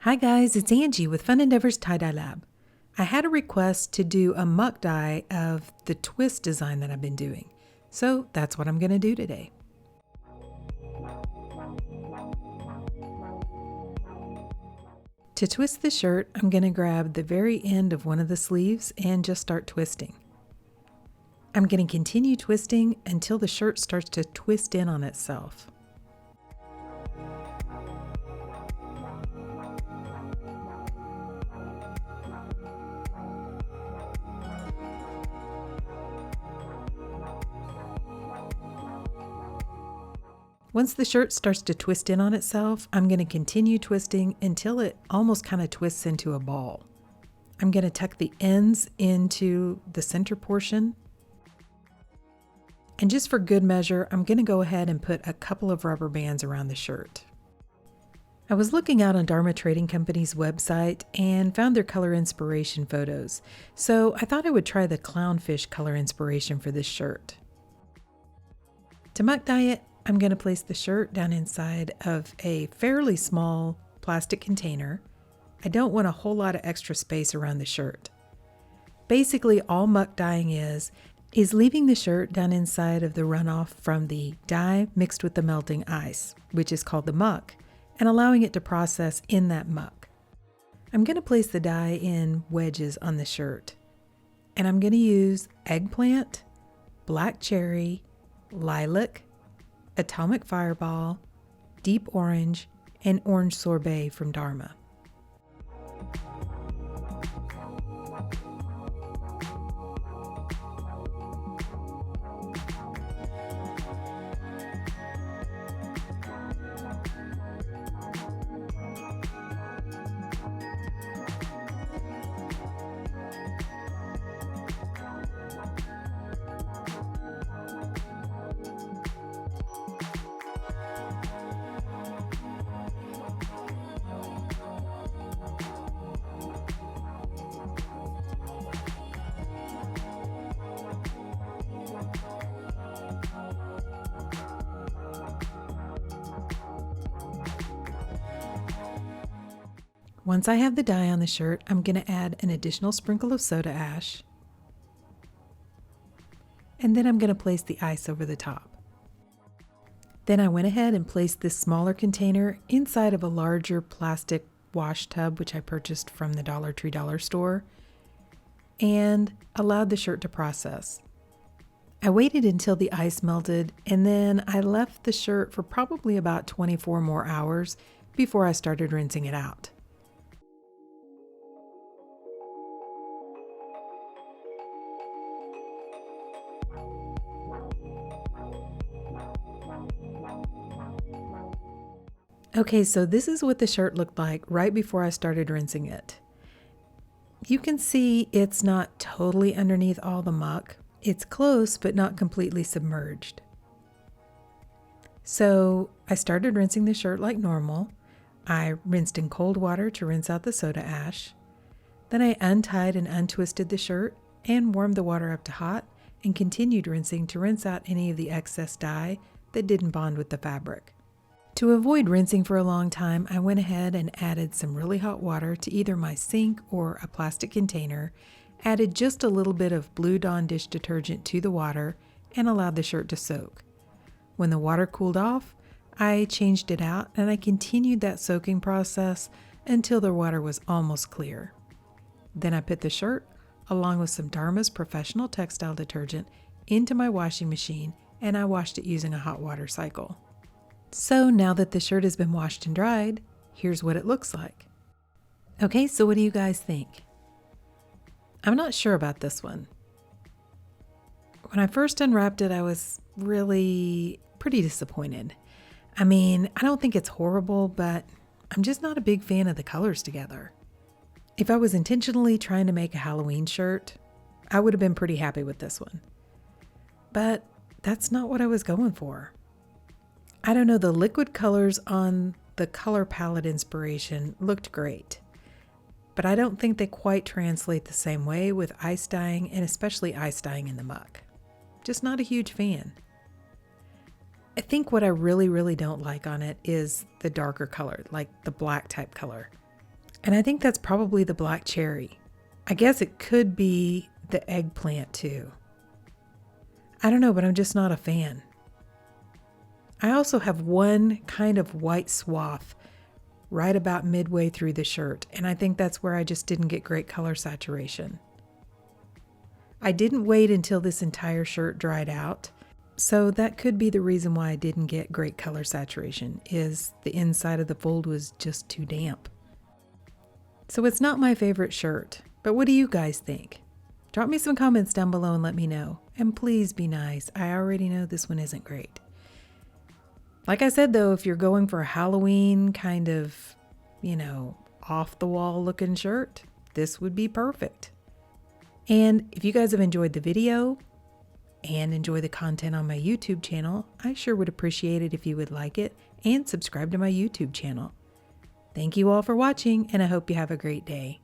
Hi guys, it's Angie with Fun Endeavors Tie-Dye Lab. I had a request to do a muck dye of the twist design that I've been doing, so that's what I'm going to do today. To twist the shirt, I'm going to grab the very end of one of the sleeves and just start twisting. I'm going to continue twisting until the shirt starts to twist in on itself. Once the shirt starts to twist in on itself, I'm going to continue twisting until it almost kind of twists into a ball. I'm going to tuck the ends into the center portion. And just for good measure, I'm going to go ahead and put a couple of rubber bands around the shirt. I was looking out on Dharma Trading Company's website and found their color inspiration photos, so I thought I would try the clownfish color inspiration for this shirt. To muck dye it, I'm going to place the shirt down inside of a fairly small plastic container. I don't want a whole lot of extra space around the shirt. Basically, all muck dyeing is leaving the shirt down inside of the runoff from the dye mixed with the melting ice, which is called the muck, and allowing it to process in that muck. I'm going to place the dye in wedges on the shirt, and I'm going to use eggplant, black cherry, lilac, atomic fireball, deep orange, and orange sorbet from Dharma. Once I have the dye on the shirt, I'm going to add an additional sprinkle of soda ash, and then I'm going to place the ice over the top. Then I went ahead and placed this smaller container inside of a larger plastic wash tub, which I purchased from the Dollar Tree dollar store, and allowed the shirt to process. I waited until the ice melted, and then I left the shirt for probably about 24 more hours before I started rinsing it out. Okay, so this is what the shirt looked like right before I started rinsing it. You can see it's not totally underneath all the muck. It's close, but not completely submerged. So I started rinsing the shirt like normal. I rinsed in cold water to rinse out the soda ash. Then I untied and untwisted the shirt and warmed the water up to hot and continued rinsing to rinse out any of the excess dye that didn't bond with the fabric. To avoid rinsing for a long time, I went ahead and added some really hot water to either my sink or a plastic container, added just a little bit of Blue Dawn dish detergent to the water, and allowed the shirt to soak. When the water cooled off, I changed it out and I continued that soaking process until the water was almost clear. Then I put the shirt, along with some Dharma's professional textile detergent, into my washing machine, and I washed it using a hot water cycle. So now that the shirt has been washed and dried, here's what it looks like. Okay, so what do you guys think? I'm not sure about this one. When I first unwrapped it, I was really pretty disappointed. I mean, I don't think it's horrible, but I'm just not a big fan of the colors together. If I was intentionally trying to make a Halloween shirt, I would have been pretty happy with this one. But that's not what I was going for. I don't know, the liquid colors on the color palette inspiration looked great, but I don't think they quite translate the same way with ice dyeing, and especially ice dyeing in the muck. Just not a huge fan. I think what I really don't like on it is the darker color, like the black type color. And I think that's probably the black cherry. I guess it could be the eggplant too. I don't know, but I'm just not a fan. I also have one kind of white swath right about midway through the shirt, and I think that's where I just didn't get great color saturation. I didn't wait until this entire shirt dried out, so that could be the reason why I didn't get great color saturation, is the inside of the fold was just too damp. So it's not my favorite shirt, but what do you guys think? Drop me some comments down below and let me know. And please be nice. I already know this one isn't great. Like I said though, if you're going for a Halloween kind of, off the wall looking shirt, this would be perfect. And if you guys have enjoyed the video and enjoy the content on my YouTube channel, I sure would appreciate it if you would like it and subscribe to my YouTube channel. Thank you all for watching, and I hope you have a great day.